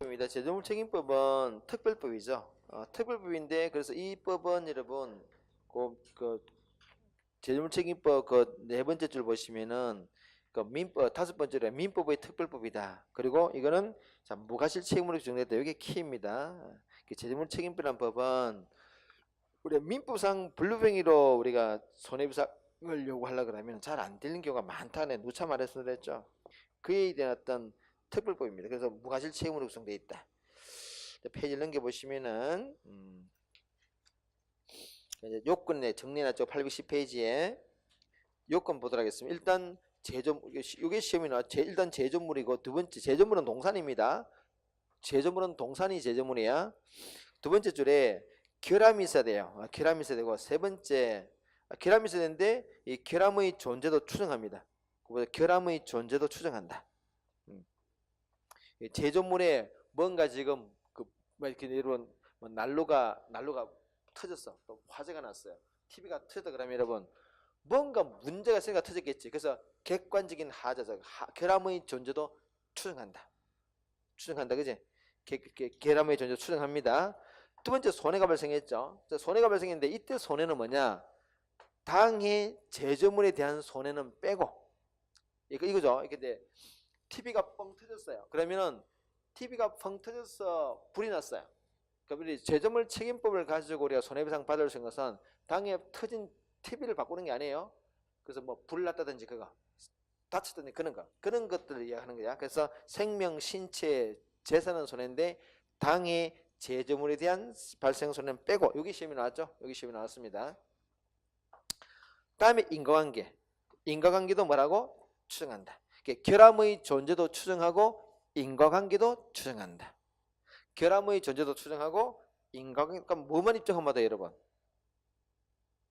입니다. 재정물책임법은 특별법이죠. 특별법인데 그래서 이 법은 여러분 그 재정물책임법 그 네 번째 줄 보시면은 그 민법 다섯 번째로 민법의 특별법이다. 그리고 이거는 자 무과실 책임으로 규정됐다. 이게 키입니다. 재정물책임법이라는 법은 우리가 민법상 불법행위로 우리가 손해배상을 요구하려 그러면 잘 안 되는 경우가 많다네. 누차 말해서 그랬죠. 그에 대한 어떤 특별법입니다. 그래서 무과실 책임으로 구성되어 있다. 페이지를 넘겨보시면은 이제 요건의 정리해놨죠. 810페이지에 요건 보도록 하겠습니다. 일단 이게 시험이 나와. 일단 제조물이고 두 번째 제조물은 동산입니다. 제조물은 동산이 제조물이야. 두 번째 줄에 결함이 있어야 돼요. 결함이 있어야 되고 세 번째 결함이 있어야 되는데 이 결함의 존재도 추정합니다. 결함의 존재도 추정한다. 제조물에 뭔가 지금 이렇게 여러분 난로가 터졌어. 또 화재가 났어요. TV가 터졌다 그러면 여러분 뭔가 문제가 있으니까 터졌겠지. 그래서 객관적인 하자적 결함의 존재도 추정한다. 그지? 결함의 존재 추정합니다. 두 번째 손해가 발생했죠. 손해가 발생했는데 이때 손해는 뭐냐? 당해 제조물에 대한 손해는 빼고 이거죠. 근데 TV가 뻥 터졌어요. 그러면은 TV가 펑 터져서 불이 났어요. 그러니까 제조물 책임법을 가지고 우리가 손해배상 받을 수 있는 것은 당해 터진 TV를 바꾸는 게 아니에요. 그래서 뭐 불 났다든지 그거 다쳤다든지 그런 것들을 이야기하는 거야. 그래서 생명, 신체, 재산은 손해인데 당해 제조물에 대한 발생 손해는 빼고 여기 시험이 나왔죠. 여기 시험이 나왔습니다. 다음에 인과관계도 뭐라고? 추정한다. 결함의 존재도 추정하고 인과관계도 추정한다. 결함의 존재도 추정하고 인과관계, 그러니까 뭐만 입증하면 돼 여러분?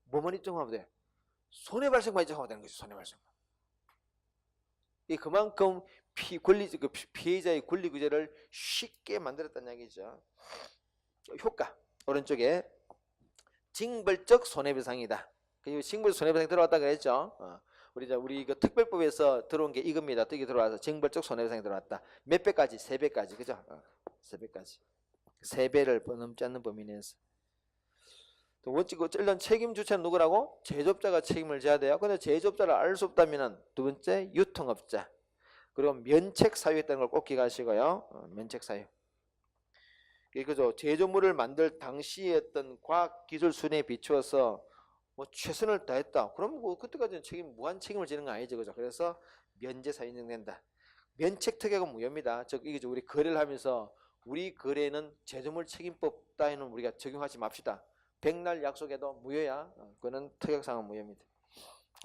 뭐만 입증하면 돼? 손해발생만 입증하면 되는 거지. 손해발생만. 이 그만큼 피해자의 권리구제를 쉽게 만들었다는 얘기죠. 효과 오른쪽에 징벌적 손해배상이다. 징벌적 손해배상이 들어왔다 그랬죠. 우리 그 특별법에서 들어온 게 이겁니다. 이게 들어와서 징벌적 손해배상이 들어왔다. 몇 배까지? 3배까지. 그죠? 3배까지. 3배를 넘지 않는 범위 내에서. 또 원칙 일단 책임 주체는 누구라고? 제조업자가 책임을 져야 돼요. 근데 제조업자를 알 수 없다면은 두 번째 유통업자. 그리고 면책 사유했다는 걸 꼭 기억하시고요. 면책 사유. 그죠? 제조물을 만들 당시의 어떤 과학 기술 수준에 비추어서 뭐 최선을 다했다. 그럼 뭐 그때까지는 무한 책임을 지는 거 아니죠, 그죠? 그래서 면제사 인정된다. 면책 특약은 무효입니다. 즉 이게 우리 거래를 하면서 우리 거래는 제조물 책임법 따위는 우리가 적용하지 맙시다. 백날 약속해도 무효야. 그거는 특약상은 무효입니다.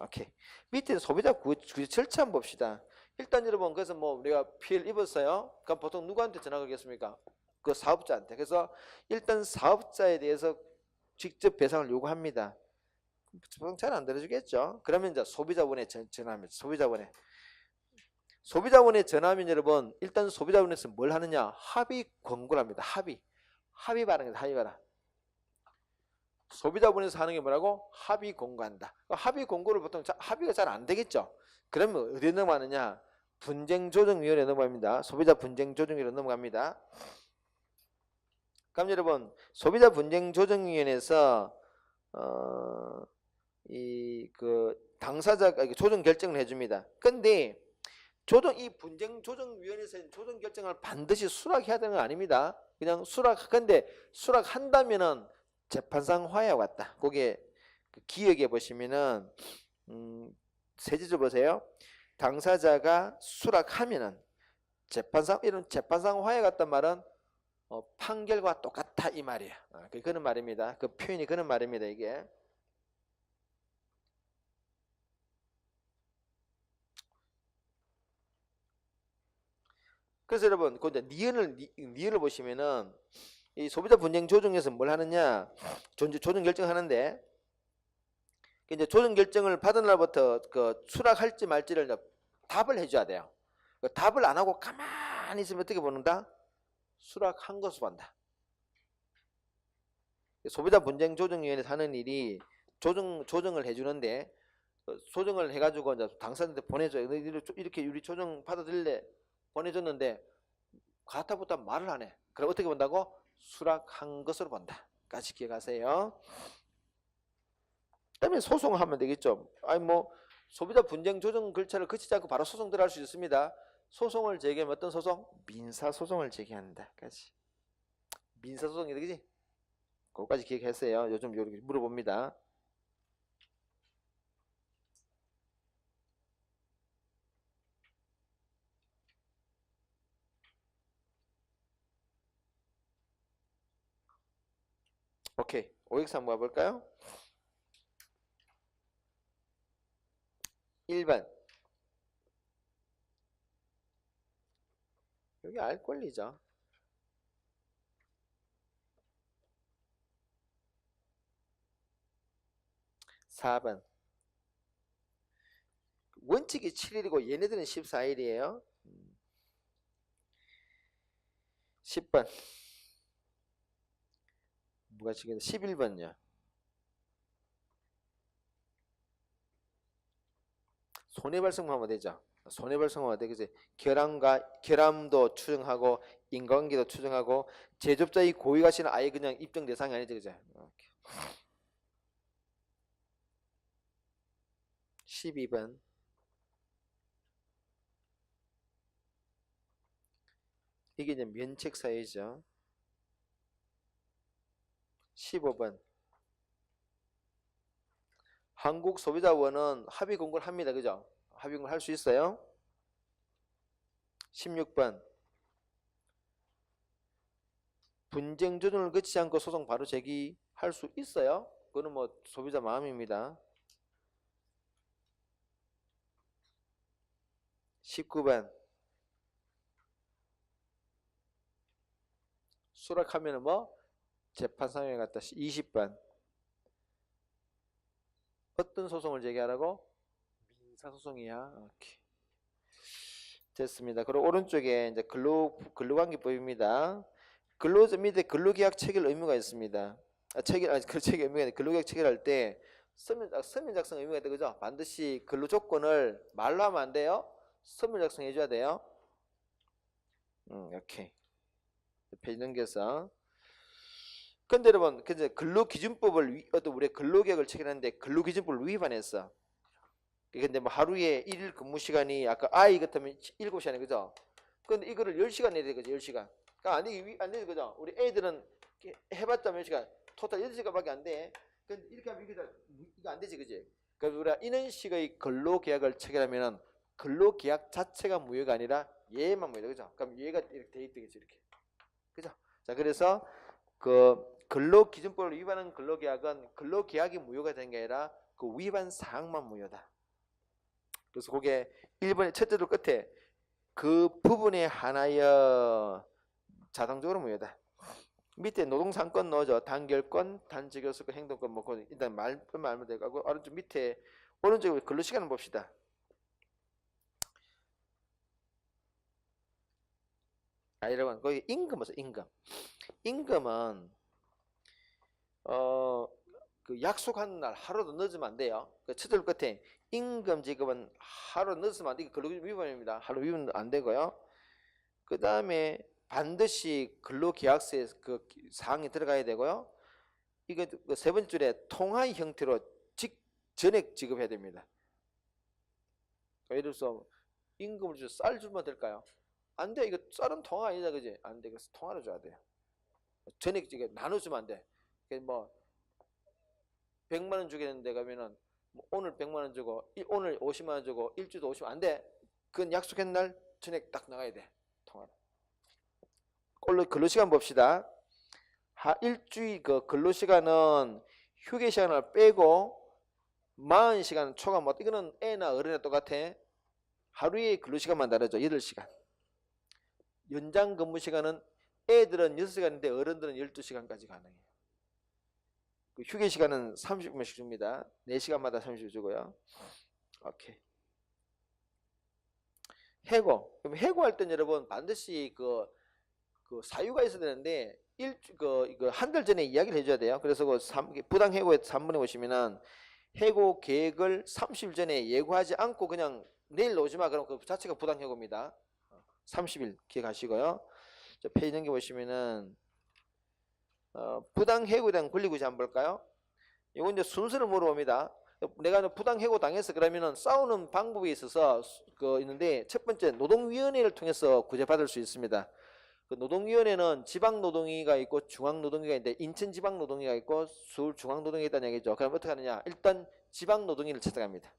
오케이. 밑에 소비자 구제 절차 한번 봅시다. 일단 여러분 그래서 뭐 우리가 피해를 입었어요. 그럼 보통 누구한테 전화 걸겠습니까? 그 사업자한테. 그래서 일단 사업자에 대해서 직접 배상을 요구합니다. 잘 안 들어주겠죠. 그러면 이제 소비자원에 전화합니다. 소비자원에 전화하면 여러분 일단 소비자원에서 뭘 하느냐? 합의 권고를 합니다. 합의 바라는 거다. 합의 바라. 소비자원에서 하는 게 뭐라고? 합의 권고한다. 합의 권고를 보통 합의가 잘 안 되겠죠. 그러면 어디에 넘어가느냐? 분쟁조정위원회에 넘어갑니다. 소비자 분쟁조정위원회로 넘어갑니다. 그럼 여러분 소비자 분쟁조정위원회에서 당사자가 조정 결정을 해줍니다. 근데 이 분쟁조정위원회에서 조정 결정을 반드시 수락해야 되는 건 아닙니다. 그냥 근데 수락한다면은 재판상 화해하고 왔다. 거기에 기억해 보시면은 세제조 보세요. 당사자가 수락하면은 재판상 화해 갔단 말은 판결과 똑같다 이 말이야. 그런 말입니다. 그 표현이 그런 말입니다. 이게. 그래서 여러분, 그 니은을 보시면은 이 소비자 분쟁 조정에서 뭘 하느냐? 조정 결정하는데 이제 조정 결정을 받은 날부터 그 수락할지 말지를 답을 해줘야 돼요. 그 답을 안 하고 가만히 있으면 어떻게 보는다? 수락한 것으로 본다. 소비자 분쟁 조정위원회에서 하는 일이 조정을 해주는데 조정을 해가지고 이제 당사자한테 보내줘요. 이렇게 우리 조정 받아들일래 보내줬는데 같아보다 말을 안 해. 그럼 어떻게 본다고? 수락한 것으로 본다까지 기억하세요. 그다음에 소송하면 되겠죠. 아니 뭐 소비자 분쟁 조정 절차를 거치지 않고 바로 소송 들어갈 수 있습니다. 소송을 제기하면 어떤 소송? 민사소송을 제기한다까지. 민사소송이 되겠지? 그거까지 기억했어요. 요즘 이렇게 물어봅니다. 오케이. OX 한번 봐볼까요? 1번. 여기 알 권리죠. 4번. 원칙이 7일이고 얘네들은 14일이에요. 10번. 뭐가 지금 11번요. 손해발생하면 되죠. 손해발생하면 되겠지. 결함도 추정하고 인과관계도 추정하고 제조업자의 고의가시는 아예 그냥 입증 대상이 아니죠, 그죠? 12번. 이게 이제 면책 사유죠. 15번. 한국소비자원은 합의 공고를 합니다. 그죠? 합의 공고를 할 수 있어요. 16번. 분쟁 조정을 거치지 않고 소송 바로 제기할 수 있어요. 그거는 뭐 소비자 마음입니다. 19번. 수락하면은 뭐 재판상에 갔다. 20번. 어떤 소송을 제기하라고? 민사소송이야. 오케이. 됐습니다. 그리고 오른쪽에 이제 근로관계법입니다. 근로자 밑에 근로계약 체결 의무가 있습니다. 그 체결 의무가 아니라 근로계약 체결할 때 서면 작성 의무가 있다, 그죠? 반드시 근로 조건을 말로 하면 안 돼요. 서면 작성해 줘야 돼요. 오케이. 페이지 넘겨서. 근데 여러분, 근로기준법을 어떤 우리 근로계약을 체결하는데 근로기준법을 위반했어. 근데 뭐 하루에 1일 근무 시간이 아까 I 같으면 7시간이 그죠? 근데 이거를 10시간 내야 되거죠, 10시간. 그러니까 안 되지, 그죠? 우리 애들은 해봤자 몇 시간? 토탈 8시간밖에 안 돼. 근데 이렇게 하면 이거 안 되지, 그지? 그래서 우리가 이런 식의 근로계약을 체결하면은 근로계약 자체가 무효가 아니라 얘만 무효다, 그죠? 그럼 얘가 이렇게 돼 있겠지, 이렇게. 그죠? 자, 그래서 그 근로기준법을 위반한 근로계약은 근로계약이 무효가 된 게 아니라 그 위반 사항만 무효다. 그래서 그게 1번의 첫째도 끝에 그 부분에 하나여 자동적으로 무효다. 밑에 노동상권 넣어줘. 단결권, 단직결수권, 행동권 뭐 일단 말만 알면 되고 오른쪽 밑에 오른쪽에 근로시간을 봅시다. 여러분 거기 임금 보세요. 임금은 그 약속한 날 하루도 늦으면 안 돼요. 그 첫째 끝에 임금 지급은 하루 늦으면 안 돼. 이게 근로기준 위반입니다. 하루 위반은 안 되고요. 그 다음에 반드시 근로계약서에 그 사항이 들어가야 되고요. 이거 그 세 번째 줄에 통화 형태로 전액 지급해야 됩니다. 예를 들어서 임금을 줘서 쌀 주면 될까요? 안 돼. 이거 쌀은 통화 아니다, 그지? 안 돼. 그래서 통화로 줘야 돼요. 전액 지급 나눠주면 안 돼. 뭐 100만 원 주겠는데 가면은 뭐 오늘 100만 원 주고 오늘 50만 원 주고 일주일도 50만 원 안 돼. 그건 약속한 날 전액 딱 나가야 돼. 통화로. 근로시간 봅시다. 일주일 그 근로시간은 휴게시간을 빼고 40시간 초과 뭐 이거는 애나 어른이나 똑같아. 하루에 근로시간만 다르죠. 8시간. 연장 근무시간은 애들은 6시간인데 어른들은 12시간까지 가능해요. 그 휴게시간은 30분씩 줍니다. 4시간마다 30분 주고요. 오케이. 해고. 그럼 해고할 땐 여러분 반드시 그 사유가 있어야 되는데 한 달 전에 이야기를 해줘야 돼요. 그래서 부당 해고에 3번에 보시면은 해고 계획을 30일 전에 예고하지 않고 그냥 내일 오지 마. 그럼 그 자체가 부당 해고입니다. 30일 기억하시고요. 자, 페이지 넘겨 보시면은 부당 해고에 대한 권리구제 한번 볼까요? 이건 이제 순서를 물어봅니다. 내가 부당 해고 당해서 그러면은 싸우는 방법이 있어서 있는데, 첫 번째 노동위원회를 통해서 구제받을 수 있습니다. 그 노동위원회는 지방노동위가 있고 중앙노동위가 있는데, 인천지방노동위가 있고 서울중앙노동위가 있다는 얘기죠. 그럼 어떻게 하느냐? 일단 지방노동위를 찾아갑니다.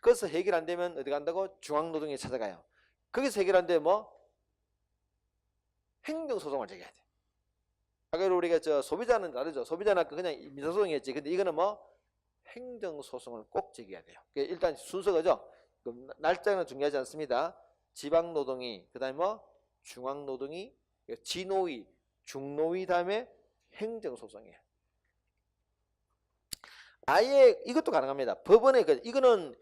거기서 해결 안 되면 어디 간다고? 중앙노동위에 찾아가요. 거기서 해결 안 되면 뭐? 행정소송을 제기해야 돼. 아까 우리가 소비자는 다르죠. 소비자는 그냥 민사소송이었지. 근데 이거는 뭐? 행정소송을 꼭 제기해야 돼요. 일단 순서가죠. 날짜는 중요하지 않습니다. 지방노동위, 그 다음에 뭐? 중앙노동위, 지노위, 중노위, 다음에 행정소송이에요. 아예 이것도 가능합니다. 법원에 이거는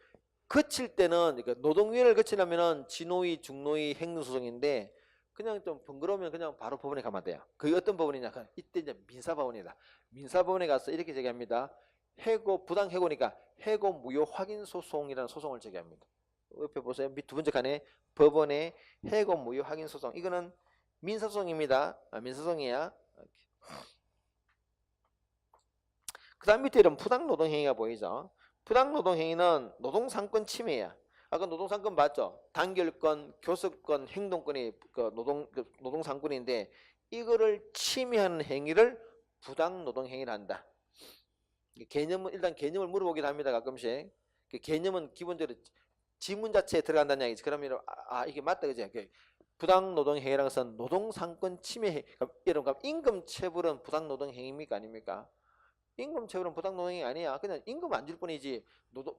거칠 때는 노동위원회를 거치려면은 지노위, 중노위, 행정소송인데, 그냥 좀 번거로우면 그냥 바로 법원에 가면 돼요. 그게 어떤 법원이냐? 이때 이제 민사법원이다. 민사법원에 가서 이렇게 제기합니다. 해고, 부당 해고니까 해고 무효 확인 소송이라는 소송을 제기합니다. 옆에 보세요. 밑 두 번째 칸에 법원의 해고 무효 확인 소송. 이거는 민사소송입니다. 민사소송이야. 그 다음 밑에 이런 부당노동행위가 보이죠. 부당노동행위는 노동상권 침해야. 아까 노동상권 봤죠? 단결권, 교섭권, 행동권이 노동상권인데, 이거를 침해하는 행위를 부당노동행위를 한다. 일단 개념을 물어보기도 합니다. 가끔씩. 개념은 기본적으로 지문 자체에 들어간다는 얘기지. 그러면 이게 맞다, 그죠? 부당노동행위라는 것은 노동상권 침해. 여러분, 임금 체불은 부당노동행위입니까, 아닙니까? 임금 체불은 부당노동행위 아니야. 그냥 임금 안 줄 뿐이지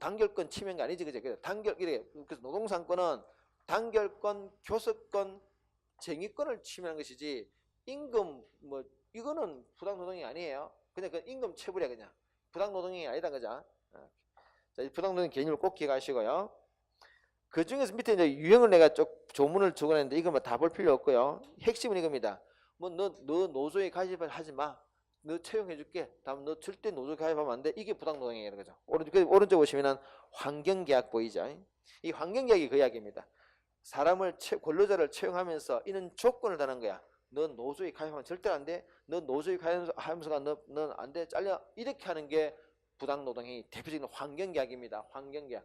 단결권 침해인 거 아니지, 그죠? 그래서 노동상권은 단결권, 교섭권, 쟁의권을 침해하는 것이지, 임금 이거는 부당노동행위 아니에요. 그냥 임금 체불이야, 그냥. 부당노동행위 아니다, 그죠? 자, 이 부당노동 개념을 꼭 기억하시고요. 그 중에서 밑에 이제 유형을 내가 조문을 적어냈는데, 이거 다 볼 필요 없고요. 핵심은 이겁니다. 너 노조에 가입을 하지 마. 너 채용해줄게. 다음 너 절대 노조 가입하면 안 돼. 이게 부당노동행위라는 거죠. 오른쪽 보시면은 환경계약 보이죠? 이 환경계약이 그 이야기입니다. 근로자를 채용하면서 이는 조건을 다는 거야. 너 노조에 가입하면 절대 안 돼. 너 노조에 가입하면서가 넌 안 돼. 잘려. 이렇게 하는 게 부당노동행위 대표적인 환경계약입니다. 환경계약.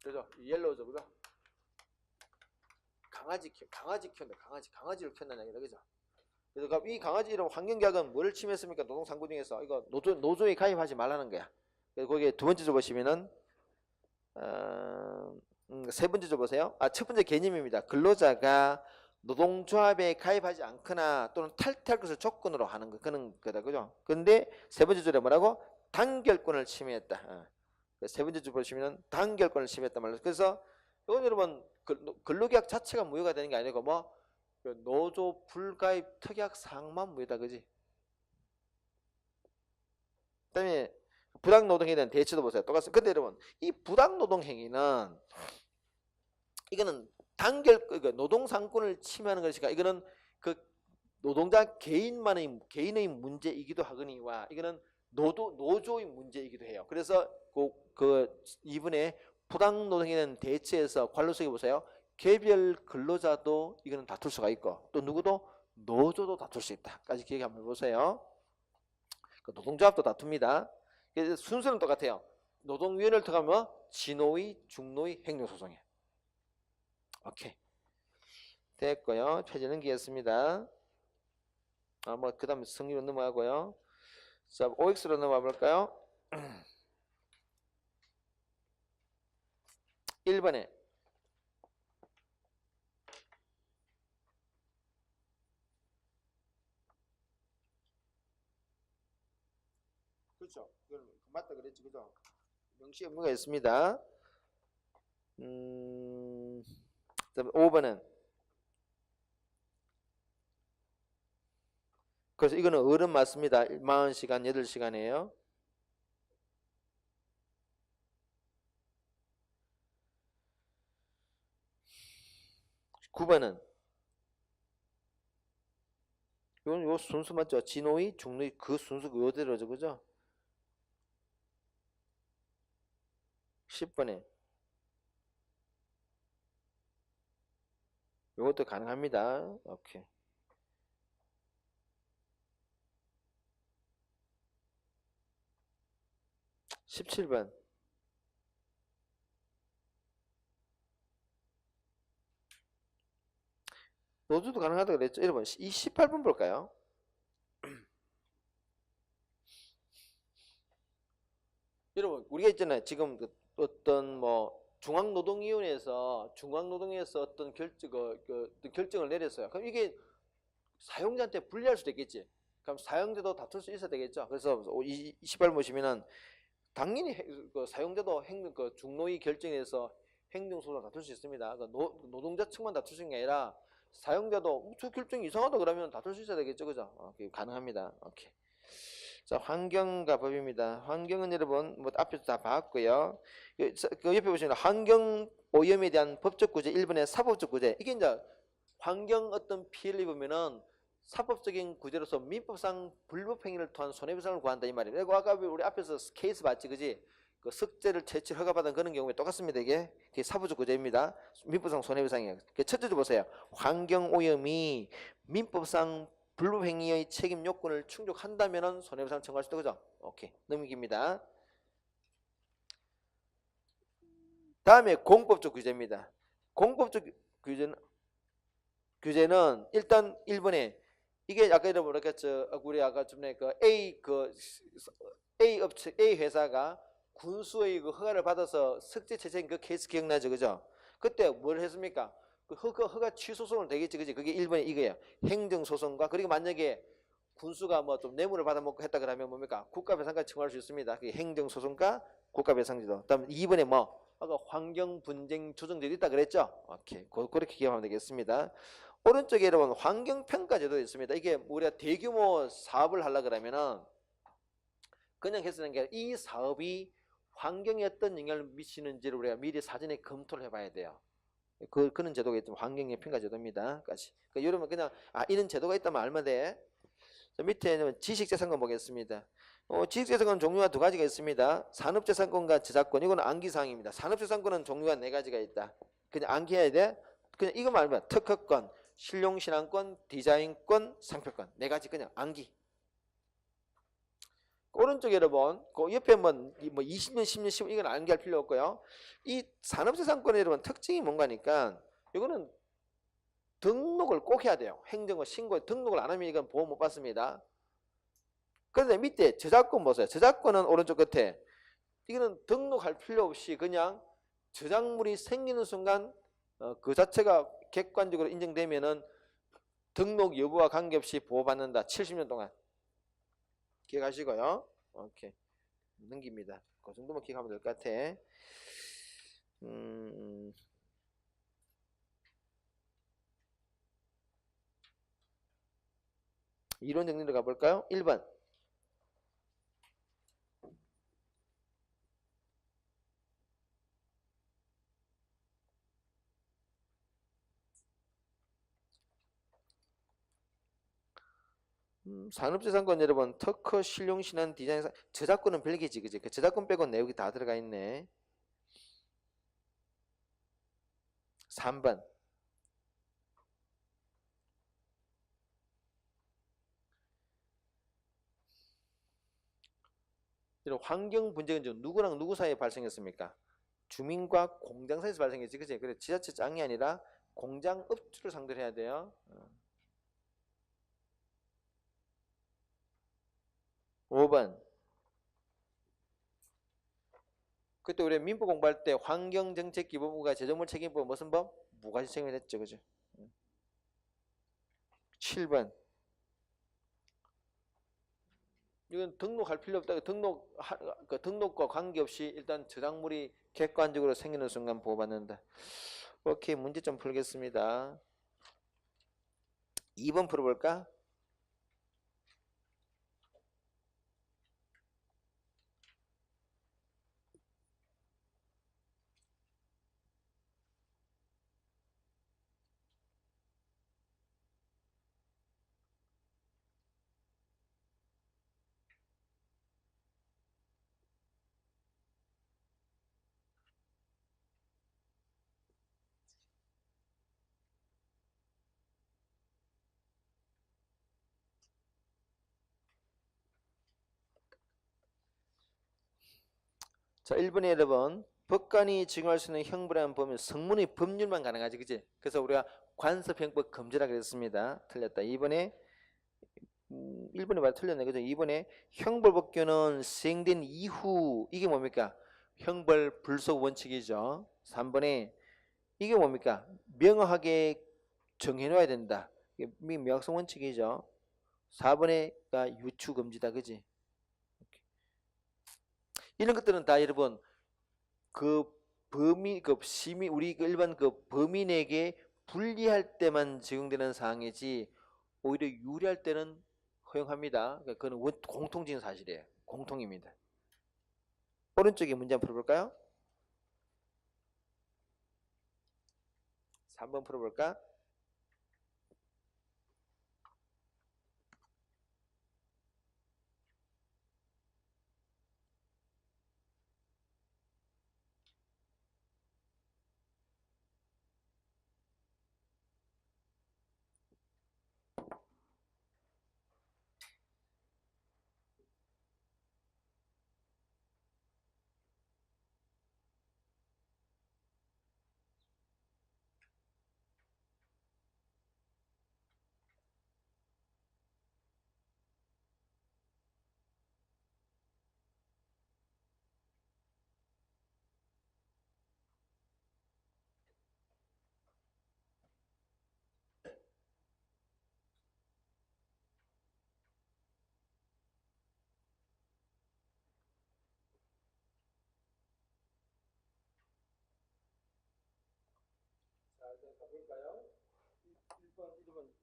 그죠? 옐로우죠, 그죠? 강아지 키운다. 강아지를 키운다는 얘기다, 그죠? 그래서 이 강아지 이런 환경계약은 뭐를 침해했습니까? 노동상권 중에서 이거 노조에 가입하지 말라는 거야. 그래서 거기에 두 번째 줄 보시면은 세 번째 줄 보세요. 첫 번째 개념입니다. 근로자가 노동조합에 가입하지 않거나 또는 탈퇴할 것을 조건으로 하는 그런 거다, 그죠? 근데 세 번째 줄에 뭐라고? 단결권을 침해했다. 세 번째 줄 보시면은 단결권을 침해했단 말이에요. 그래서 이건 여러분 근로계약 자체가 무효가 되는 게 아니고 노조 불가입 특약 사항만 무효다, 그지? 그다음에 부당노동행위에 대한 대처도 보세요. 똑같습니다. 근데 여러분 이 부당노동행위는 이거는 노동상권을 침해하는 것이니까 이거는 노동자 개인의 문제이기도 하거니와 이거는 노조의 문제이기도 해요. 그래서 이분의 부당노동행위는 대체해서 관료석에 보세요. 개별 근로자도 이거는 다툴 수가 있고 또 누구도 노조도 다툴 수 있다까지 기억해 한번 보세요. 노동조합도 다툽니다. 그래서 순서는 똑같아요. 노동위원회를 통하면 지노위, 중노위, 행정소송이에요. 오케이. 됐고요. 페이지 넘기겠습니다. 그 다음에 성리로 넘어가고요. 자, OX로 넘어가 볼까요? 1번에 그렇죠. 맞다 그랬지, 그죠? 명시 의무가 있습니다. 5번은 그래서 이거는 어른 맞습니다. 40시간, 8시간이에요. 9번은 요 순수 맞죠? 진호위, 중노위 그 순수 그대로죠, 그죠? 10번에 이것도 가능합니다. 오케이. 17번. 노드도 가능하다고 그랬죠. 여러분, 이 18번 볼까요? 여러분, 우리가 있잖아요. 지금 어떤 뭐 중앙노동위원회에서 어떤 결정을 내렸어요. 그럼 이게 사용자한테 불리할 수도 있겠지. 그럼 사용자도 다툴 수 있어야 되겠죠. 그래서 28번 보시면은 당연히 그 사용자도 중노위 결정에서 행정소송 다툴 수 있습니다. 노동자 측만 다툴 수 있는 게 아니라 사용자도 저 결정이 이상하다 그러면 다툴 수 있어야 되겠죠. 그죠? 가능합니다. 오케이. 자, 환경과 법입니다. 환경은 여러분 뭐 앞에서 다 봤고요. 그 옆에 보시면 환경 오염에 대한 법적 구제 1번의 사법적 구제. 이게 이제 환경 어떤 피해를 입으면은 사법적인 구제로서 민법상 불법 행위를 통한 손해배상을 구한다 이 말이에요. 그리고 아까 우리 앞에서 케이스 봤지, 그지? 그 석재를 채취 허가받은 그런 경우에 똑같습니다. 이게 사법적 구제입니다. 민법상 손해배상이에요. 첫째 줄 보세요. 환경 오염이 민법상 불법 행위의 책임 요건을 충족한다면은 손해배상을 청구할 수 있다, 그죠? 오케이, 넘깁니다. 다음에 공법적 규제입니다. 공법적 규제는 일단 1번에 이게 아까 여러분 우리 아까 전에 A 업체 A 회사가 군수의 그 허가를 받아서 석재 채취한 그 케이스 기억나죠, 그죠? 그때 뭘 했습니까? 그 허가 취소소송을 되겠지, 그지? 그게 1번에 이거예요. 행정소송과, 그리고 만약에 군수가 뭐 좀 뇌물을 받아먹고 했다 그러면 뭡니까? 국가배상까지 청구할 수 있습니다. 그게 행정소송과 국가배상제도. 다음 2번에 뭐 아까 환경분쟁 조정제도 있다 그랬죠? 오케이, 그렇게 기억하면 되겠습니다. 오른쪽에 여러분 환경평가제도 있습니다. 이게 우리가 대규모 사업을 하려 그러면은 그냥 했었는 게 이 사업이 환경에 어떤 영향을 미치는지를 우리가 미리 사전에 검토를 해봐야 돼요. 그런 제도가 있던 환경의 평가 제도입니다. 그러니까 여러분 그냥 이런 제도가 있다면 알면 돼. 밑에는 지식재산권 보겠습니다. 지식재산권 종류가 두 가지가 있습니다. 산업재산권과 저작권. 이거는 암기사항입니다. 산업재산권은 종류가 네 가지가 있다. 그냥 암기해야 돼. 그냥 이거만 알면 특허권, 실용신앙권, 디자인권, 상표권. 네 가지 그냥 암기. 오른쪽에 여러분 그 옆에 뭐 20년 10년 15년 이건 암기할 필요 없고요. 이 산업재산권의 여러분 특징이 뭔가니까 이거는 등록을 꼭 해야 돼요. 행정과 신고에 등록을 안 하면 이건 보험 못 받습니다. 그런데 밑에 저작권 보세요. 저작권은 오른쪽 끝에 이거는 등록할 필요 없이 그냥 저작물이 생기는 순간 그 자체가 객관적으로 인정되면은 등록 여부와 관계없이 보호받는다. 70년 동안. 기억하시고요. 오케이. 넘깁니다. 그 정도만 기억하면 될 것 같아. 이론 정리로 가볼까요? 1번. 산업재산권 여러분 특허, 실용신안, 디자인, 저작권은 별개지, 그지? 그 저작권 빼고는 내용이 다 들어가 있네. 3번. 환경 분쟁은 누구랑 누구 사이에 발생했습니까? 주민과 공장 사이에서 발생했지, 그지? 그래, 지자체 짱이 아니라 공장 업주를 상대로 해야 돼요. 5번. 그때 우리 민법 공부할 때 환경정책기본부가 제정물 책임법 무슨 법? 무과실 책임을 했죠, 그죠? 7번. 이건 등록할 필요 없다. 등록과 관계없이 일단 저작물이 객관적으로 생기는 순간 보호받는다. 오케이, 문제 좀 풀겠습니다. 2번 풀어볼까? 자, 1번에 여러분 법관이 적용할 수 있는 형벌이라는 보면 성문의 법률만 가능하지, 그지? 그래서 우리가 관습형법 금지라 그랬습니다. 틀렸다. 2번에 1번에 말 틀렸네, 그죠? 2번에 형벌법규는 시행된 이후 이게 뭡니까? 형벌 불속 원칙이죠. 3번에 이게 뭡니까? 명확하게 정해놔야 된다. 이게 명확성 원칙이죠. 4번에가 유추 금지다, 그지? 이런 것들은 다 여러분 그 범인, 그 시민, 우리 그 일반 그 범인에게 불리할 때만 적용되는 사항이지 오히려 유리할 때는 허용합니다. 그러니까 그건 공통적인 사실이에요. 공통입니다. 오른쪽에 문제 한번 풀어볼까요? 3번 풀어볼까?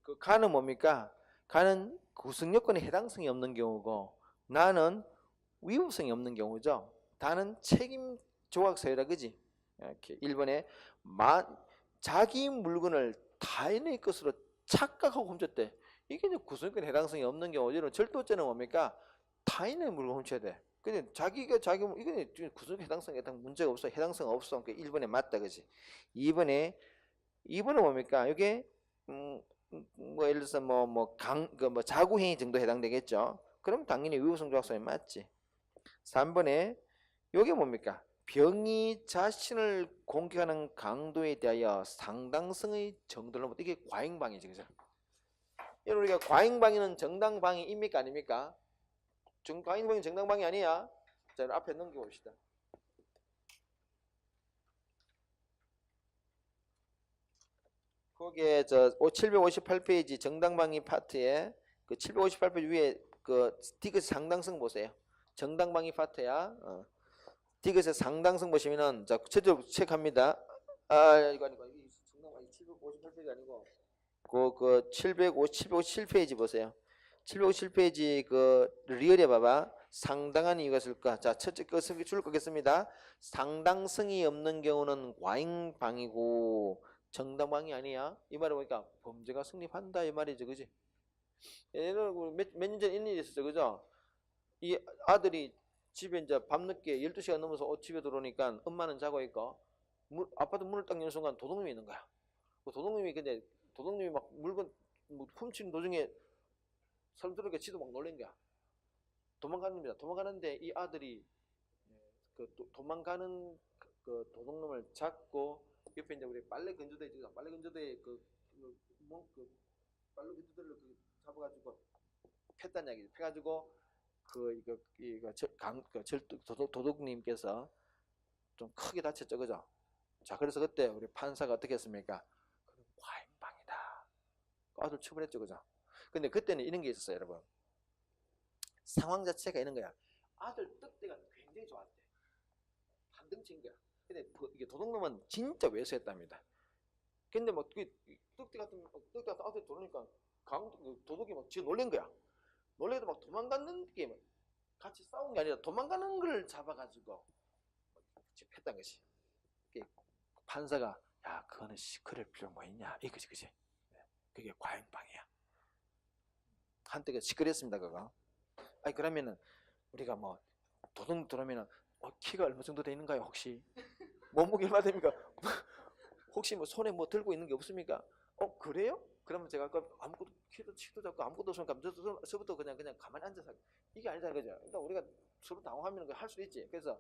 그 가는 뭡니까? 가는 구성 요건에 해당성이 없는 경우고 나는 위법성이 없는 경우죠. 다는 책임 조각 사유다, 그지? 이렇게 1번에 자기 물건을 타인의 것으로 착각하고 훔쳤대. 이게 이제 구성요건에 해당성이 없는 경우죠. 절도죄는 뭡니까? 타인의 물건 훔쳐야 돼. 근데 자기가 이게 구성요건 해당성에 문제가 없어. 해당성 없어. 그러니까 1번에 맞다, 그지? 2번은 뭡니까? 이게 뭐 예를 들어서 뭐 자구행위 정도 해당되겠죠. 그럼 당연히 위법성 조각성에 맞지. 3번에 요게 뭡니까? 병이 자신을 공격하는 강도에 대하여 상당성의 정도를 이게 과잉방위지, 그죠? 우리가 과잉방위는 정당방위입니까, 아닙니까? 과잉방위 정당방위 아니야? 자, 앞에 넘겨봅시다. 거기에 저 758페이지 정당방위 파트에 그 758페이지 위에 그 디귿 상당성 보세요. 정당방위 파트야. 디귿의 상당성 보시면은 자, 제대로 체크합니다. 이거 아니고 이 정당방위 758페이지 아니고 그 757페이지 보세요. 757페이지 그 리얼에 봐봐. 상당한 이유가 있을까? 자, 첫째 것을 줄 거겠습니다. 상당성이 없는 경우는 과잉방위고 정당방위 아니야. 이 말을 보니까 범죄가 성립한다 이 말이죠, 그지? 예를 몇 년 전에 이런 일이 있었죠, 그죠? 이 아들이 집에 이제 밤늦게 12시가 넘어서 집에 들어오니까 엄마는 자고 있고 아파트 문을 딱 여는 순간 도둑놈이 있는 거야. 그 도둑놈이 막 물건 훔치는 도중에 사람 들으니까 지도 막 놀란 거야. 도망가는 겁니다. 도망가는데 이 아들이 그 도망가는 그 도둑놈을 잡고 옆에 이제 우리 빨래 건조대 있죠. 빨래 건조대에 빨래 건조대를 잡아가지고 폈단 이야기죠. 펴가지고 도둑님께서 좀 크게 다쳤죠, 그죠? 자, 그래서 그때 우리 판사가 어떻게 했습니까? 과잉방위다. 아들 처벌했죠, 그죠? 근데 그때는 이런 게 있었어요, 여러분. 상황 자체가 이런 거야. 아들 떡대가 굉장히 좋았대. 한등친 거야. 근데 이게 도둑놈은 진짜 외소했답니다. 근데 막 떡대 같은 아들 들어오니까 도둑이 막 지어 놀란 거야. 놀래도 막 도망가는 게 같이 싸운 게 아니라 도망가는 걸 잡아가지고 했단 것이. 판사가 야, 그거는 그럴 필요 뭐 있냐 이거지, 그지? 그게 과잉방위야. 한때가 시끄럽습니다, 그거. 아니 그러면은 우리가 뭐 도둑 들어오면은 키가 얼마 정도 되는가요, 혹시? 몸무게 얼마 됩니까? 혹시 뭐 손에 뭐 들고 있는 게 없습니까? 그래요? 그러면 제가 아무것도 키도 잡고 아무것도 없으니까 저부터 그냥 가만히 앉아서 이게 아니잖아요, 그죠? 그러니까 우리가 서로 당황하면 할 수도 있지. 그래서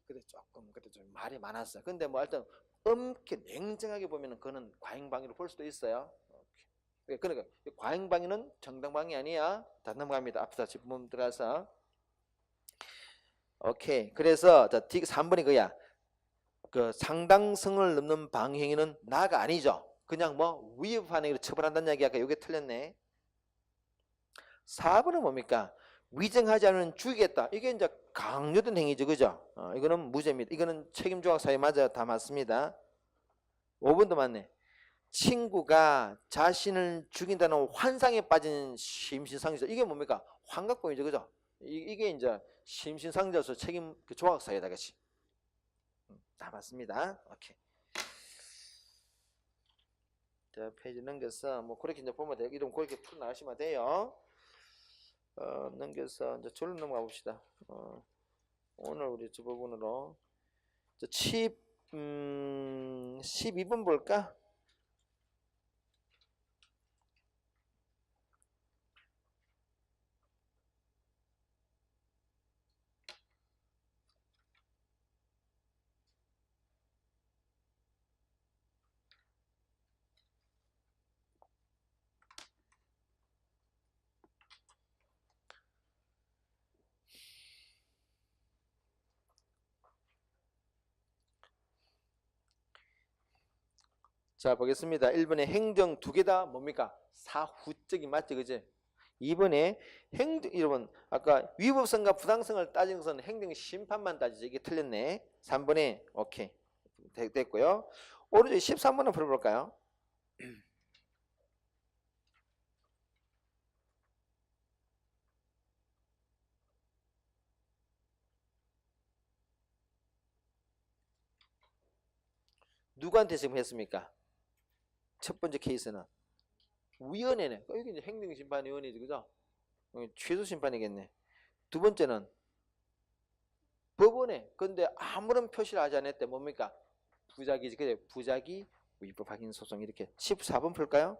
그래 조금 그래 좀 말이 많았어. 근데 뭐 일단 엄게 냉정하게 보면은 그거는 과잉방위로 볼 수도 있어요. 그러니까 과잉방위는 정당방위 아니야. 다 넘어갑니다. 앞에서 지문 들어가서. 오케이. 그래서 자, 3번이 그야. 그 상당성을 넘는 방행위는 나가 아니죠. 그냥 뭐 위협하는 게 처벌한다는 이야기 아까 이게 틀렸네. 4번은 뭡니까? 위증하지 않으면 죽이겠다. 이게 이제 강요된 행위죠. 그죠? 이거는 무죄입니다. 이거는 책임조항 사유 맞아. 다 맞습니다. 5번도 맞네. 친구가 자신을 죽인다는 환상에 빠진 심신상정. 이게 뭡니까? 환각범이죠. 그죠? 이게 이제 심신상정에서 책임 그 조항 사유다. 그치? 다 맞습니다. 오케이. 자, 페이지 넘겨서 뭐 그렇게 이제 보면 돼요. 이런 그렇게 풀어 나가시면 돼요. 넘겨서 이제 줄로 넘어가 봅시다. 오늘 우리 저 부분으로 12번 볼까? 자, 보겠습니다. 1번에 행정 두 개 다 뭡니까? 사후적인 맞죠? 그지? 2번에 여러분 아까 위법성과 부당성을 따지는 것은 행정 심판만 따지죠. 이게 틀렸네. 3번에 오케이. 됐고요. 오른쪽 13번을 풀어볼까요? 누구한테 지금 했습니까? 첫 번째 케이스는 위원회네. 여기 이제 행정심판위원회지, 그죠? 최소심판이겠네. 두 번째는 법원에. 근데 아무런 표시를 하지 않았대. 뭡니까? 부작위지. 그래, 부작위 위법 확인 소송. 이렇게 14번 풀까요?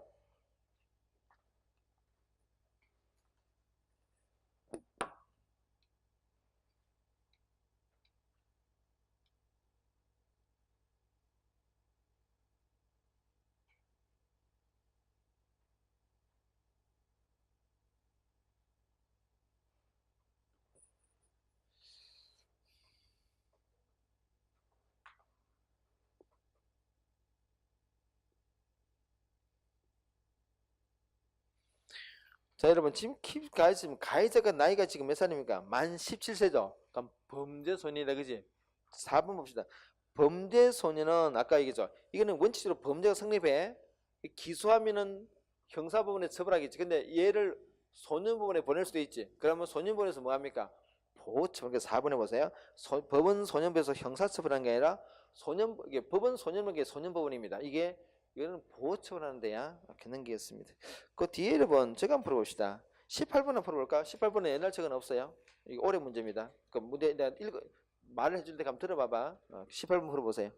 자, 여러분 지금 가해자가 나이가 지금 몇 살입니까? 만 17세죠. 그럼 범죄소년이다, 그지? 4번 봅시다. 범죄소년은 아까 얘기했죠. 이거는 원칙적으로 범죄가 성립해. 기소하면은 형사법원에 처벌하겠지. 근데 얘를 소년법원에 보낼 수도 있지. 그러면 소년법원에서 뭐 합니까? 보호처분. 그래서 4번에 보세요. 법원 소년법에서 형사처벌한 게 아니라 법원 소년법이 소년법원입니다. 이거는 보호처분하는 데야. 이렇게 넘기겠습니다. 그 뒤에 1번 제가 한번 풀어봅시다. 18번 한번 풀어볼까? 18번은 옛날 책은 없어요. 이거 올해 문제입니다. 그 문제 내가 말을 해줄 때 한번 들어봐봐. 18번 풀어보세요.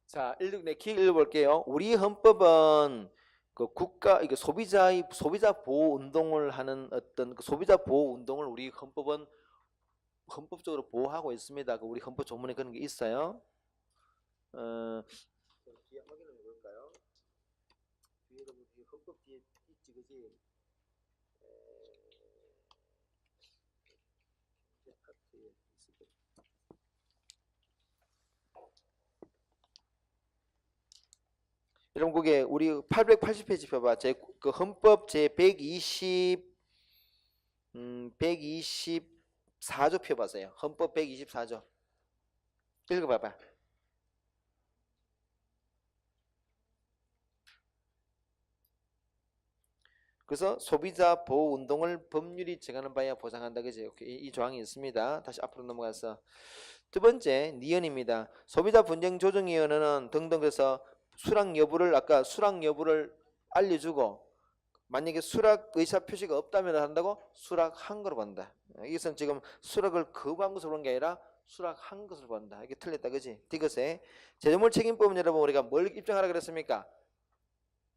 자, 길 읽어볼게요. 우리 헌법은 그 국가, 이게 소비자 보호 운동을 하는 어떤 그 소비자 보호 운동을 우리 헌법은 헌법적으로 보호하고 있습니다. 그 우리 헌법 조문에 그런 게 있어요. 뒤에 확인을 해볼까요? 뒤에 헌법 뒤에 있지, 그지? 여러분 그게 우리 880페이지 펴봐. 그 헌법 제 124조 펴보세요. 헌법 124조. 읽어봐봐. 그래서 소비자 보호 운동을 법률이 정하는 바에 보장한다. 그죠? 이 조항이 있습니다. 다시 앞으로 넘어가서 두 번째 니은입니다. 소비자 분쟁 조정위원회는 등등 그래서 수락 여부를 아까 수락 여부를 알려주고 만약에 수락 의사 표시가 없다면 한다고 수락한 걸로 본다. 이것은 지금 수락을 거부한 것으로 본 게 아니라 수락한 것을 본다. 이게 틀렸다, 그지? 디귿에 제조물 책임법은 여러분 우리가 뭘 입증하라 그랬습니까?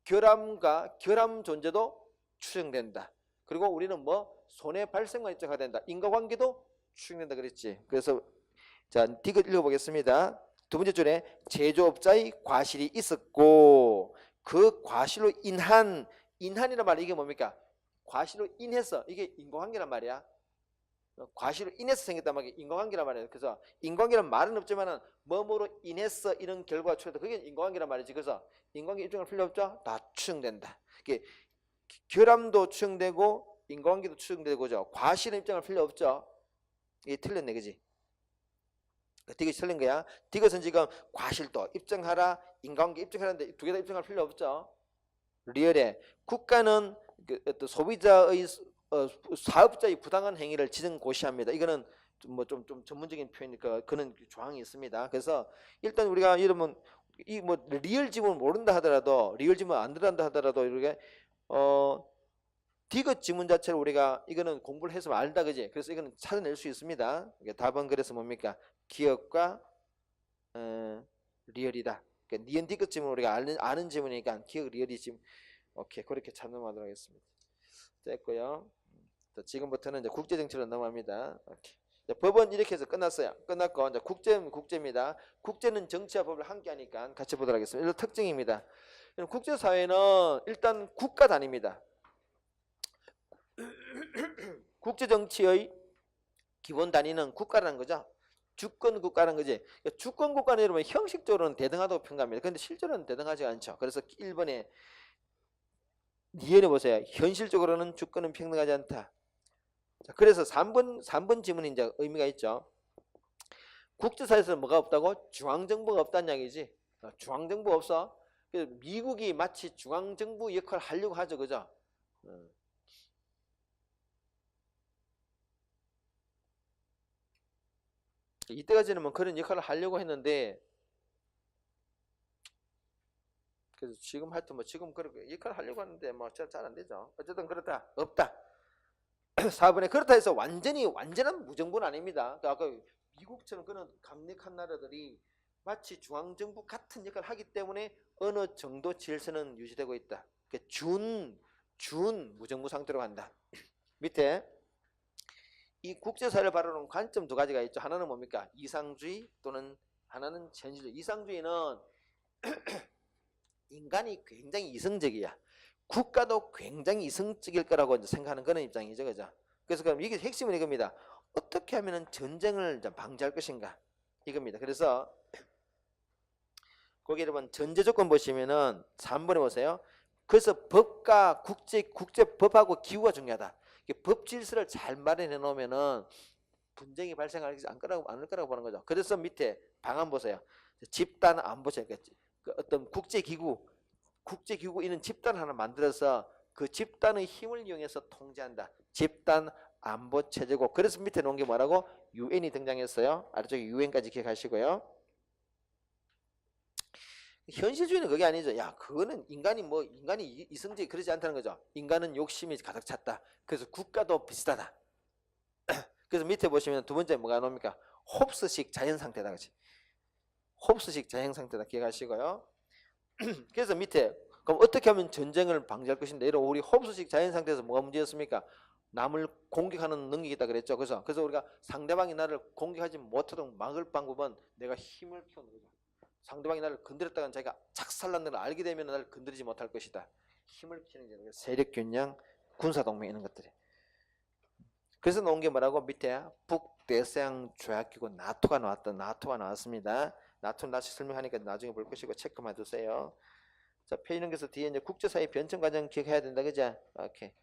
결함과 결함 존재도 추정된다. 그리고 우리는 뭐 손해 발생만 입증해야 된다. 인과관계도 추정된다 그랬지. 그래서 자 디귿 읽어보겠습니다. 두 번째 줄에 제조업자의 과실이 있었고 그 과실로 인한이란 말이 이게 뭡니까? 과실로 인해서 이게 인과관계란 말이야. 과실로 인해서 생겼단 말이야. 인과관계란 말이야. 그래서 인과관계란 말은 없지만은 뭐뭐로 인해서 이런 결과가 초래다. 그게 인과관계란 말이지. 그래서 인과관계 입증할 필요 없죠. 다 추정된다. 이게 결함도 추정되고 인과관계도 추정되고죠. 과실은 입증할 필요 없죠. 이게 틀렸네, 그지? 디귿이 틀린 거야. 디귿은 지금 과실도 입증하라, 인과관계 입증하라는데 두 개 다 입증할 필요 없죠. 리얼에 국가는 그 소비자의 사업자의 부당한 행위를 지정 고시합니다. 이거는 뭐 좀 전문적인 표현이니까 그런 조항이 있습니다. 그래서 일단 우리가 여러분 이 뭐 리얼 지문 모른다 하더라도 리얼 지문 안 들어간다 하더라도 이렇게 디귿 지문 자체를 우리가 이거는 공부를 해서 알다, 그지? 그래서 이거는 찾아낼 수 있습니다. 답은 그래서 뭡니까? 기억과 리얼이다. 그러니까 니은 디귿 지문 우리가 아는 지문이니까 기억 리얼이 지금 오케이 그렇게 참nom하도록 하겠습니다. 됐고요. 지금부터는 이제 국제 정치로 넘어갑니다. 오케이. 자, 법은 이렇게 해서 끝났어요. 끝났고 이제 국제입니다. 국제는 정치와 법을 함께하니까 같이 보도록 하겠습니다. 이런 특징입니다. 국제 사회는 일단 국가 단위입니다. 국제 정치의 기본 단위는 국가라는 거죠. 주권 국가라는 거지. 주권 국가는 여러분 형식적으로는 대등하다고 평가합니다. 그런데 실제로는 대등하지 않죠. 그래서 1번에 니은에 보세요. 현실적으로는 주권은 평등하지 않다. 자, 그래서 3번 지문이 이제 의미가 있죠. 국제사회에서 뭐가 없다고? 중앙정부가 없다는 이야기지. 중앙정부 없어. 그래서 미국이 마치 중앙정부 역할을 하려고 하죠. 그죠? 이때까지는 뭐 그런 역할을 하려고 했는데 그래서 지금 하여튼 뭐 지금 그렇게 역할을 하려고 하는데 뭐 잘 안 되죠. 어쨌든 그렇다. 없다. 4번에 그렇다 해서 완전한 무정부는 아닙니다. 아까 미국처럼 그런 강력한 나라들이 마치 중앙정부 같은 역할을 하기 때문에 어느 정도 질서는 유지되고 있다. 준 무정부 상태로 간다. 밑에 이 국제사회를 바라보는 관점 두 가지가 있죠. 하나는 뭡니까? 이상주의 또는 하나는 현실주의. 이상주의는 인간이 굉장히 이성적이야. 국가도 굉장히 이성적일 거라고 이제 생각하는 그런 입장이죠. 그죠? 그래서 그럼 이게 핵심은 이겁니다. 어떻게 하면 전쟁을 방지할 것인가? 이겁니다. 그래서 거기 여러분 전제 조건 보시면은 3번에 보세요. 그래서 법과 국제법하고 기후가 중요하다. 법 질서를 잘 마련해 놓으면은 분쟁이 발생하지 않을 거라고 보는 거죠. 그래서 밑에 방안 보세요. 집단 안보 체계, 그 어떤 국제기구 이런 집단 하나 만들어서 그 집단의 힘을 이용해서 통제한다. 집단 안보 체제고. 그래서 밑에 놓은 게 뭐라고? 유엔이 등장했어요. 아래쪽에 유엔까지 기억하시고요. 현실주의는 그게 아니죠. 야, 그거는 인간이 이성적이 그러지 않다는 거죠. 인간은 욕심이 가득 찼다. 그래서 국가도 비슷하다. 그래서 밑에 보시면 두 번째 뭐가 나옵니까? 홉스식 자연상태다. 그치? 홉스식 자연상태다. 기억하시고요. 그래서 밑에 그럼 어떻게 하면 전쟁을 방지할 것인데 이런 우리 홉스식 자연상태에서 뭐가 문제였습니까? 남을 공격하는 능력이 있다 그랬죠. 그래서 우리가 상대방이 나를 공격하지 못하도록 막을 방법은 내가 힘을 키우는 거죠. 상대방이 나를 건드렸다가 자기가 착살난다는 걸 알게 되면 나를 건드리지 못할 것이다. 힘을 키우는 게 세력균형, 군사동맹 이런 것들이. 그래서 나온 게 뭐라고? 밑에 북대서양 조약기구 나토가 나왔습니다. 나토는 다시 설명하니까 나중에 볼 것이고 체크만 두세요. 자, 페이지 넘겨서 뒤에 이제 국제사회 변천 과정 기억해야 된다, 그죠? 오케이.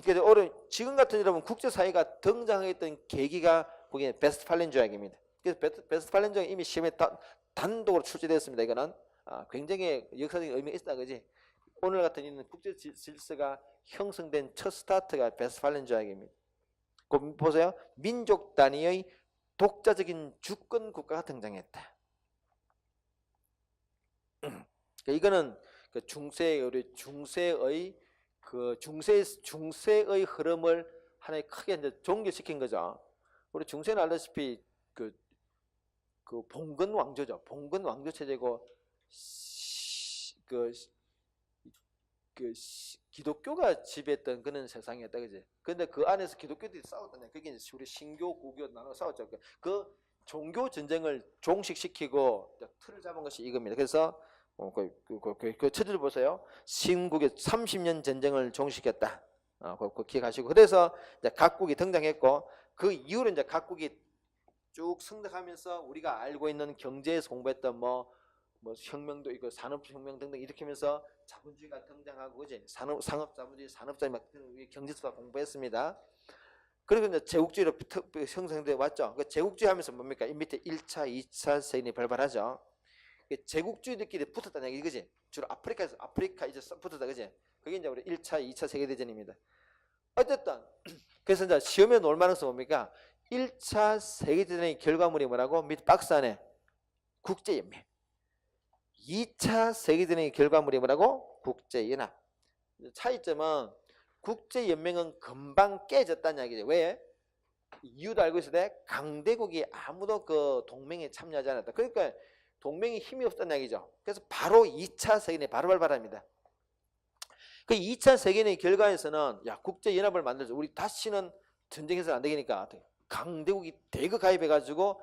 그래서 지금 같은 여러분 국제사회가 등장했던 계기가 거기 베스트팔렌 조약입니다. 그래서 베스트팔렌 조약 이미 시험에 단독으로 출제되었습니다. 이거는 굉장히 역사적인 의미가 있다, 그지? 오늘 같은 있는 국제 질서가 형성된 첫 스타트가 베스트팔렌 조약입니다. 보세요. 민족 단위의 독자적인 주권 국가가 등장했다. 이거는 그 중세의 흐름을 하나의 크게 이제 종결시킨 거죠. 우리 중세는 알다시피 그 봉건 왕조죠. 봉건 왕조 체제고 기독교가 지배했던 그런 세상이었다, 그지? 근데 그 안에서 기독교들이 싸웠다네. 그게 이제 우리 신교, 구교 나눠 싸웠죠. 그 종교 전쟁을 종식시키고 틀을 잡은 것이 이겁니다. 그래서 그 처지를 보세요. 신국의 30년 전쟁을 종식했다. 그거 기억하시고, 그래서 이제 각국이 등장했고, 그 이후로 이제 각국이 쭉 성장하면서 우리가 알고 있는 경제에서 공부했던 뭐 혁명도 있고 산업혁명 등등 이렇게 하면서 자본주의가 등장하고, 그지? 상업자본주의, 산업자본주의 막 경제수가 공부했습니다. 그리고 이제 제국주의로 형성돼 왔죠. 그 제국주의 하면서 뭡니까? 이 밑에 1차, 2차 세계대전이 발발하죠. 제국주의들끼리 붙었다는 얘기, 그지? 주로 아프리카 이제 붙었다, 그지? 그게 이제 우리 1차, 2차 세계대전입니다. 어쨌든 그래서 이제 시험에 놓을 만한 것은 뭡니까? 1차 세계대전의 결과물이 뭐라고? 밑 박스 안에 국제연맹. 2차 세계대전의 결과물이 뭐라고? 국제연합. 차이점은 국제연맹은 금방 깨졌다는 이야기죠. 왜? 이유도 알고 있을 때 강대국이 아무도 그 동맹에 참여하지 않았다. 그러니까 동맹이 힘이 없었다는 얘기죠. 그래서 바로 2차 세계대전이 바로 발발합니다. 그 2차 세계대전의 결과에서는 야, 국제연합을 만들자. 우리 다시는 전쟁해서는 안 되니까 강대국이 대거 가입해가지고